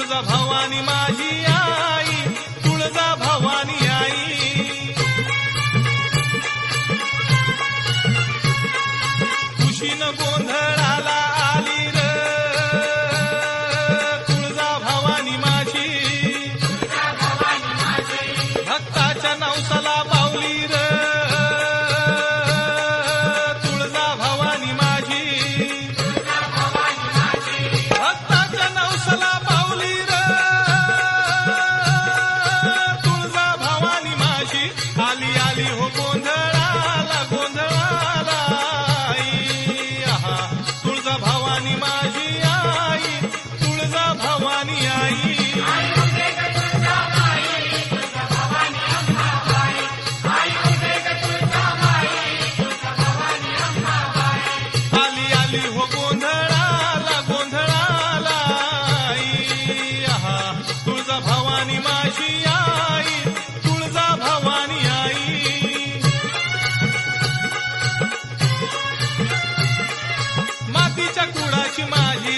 तुळजा भवानी माझी आई, तुळजा भवानी आई. खुशीनं गोंधळाला आली र तुळजा भवानी माझी, भक्ताच्या नवसाला पावली र तुळजा भवानी माझी, भक्ताच्या नवसाला पावली र तुळजा भवानी माझी. आली आली हो गोंधळाला गोंधळाला आई, आहा तुळजा भवानी माझी आई, तुळजा भवानी आई. आली आली हो गोंधळाला गोंधळाला आई, आहा तुळजा भवानी माझी आई, तुळजा भवानी आई. मातीच्या कुडाची माझी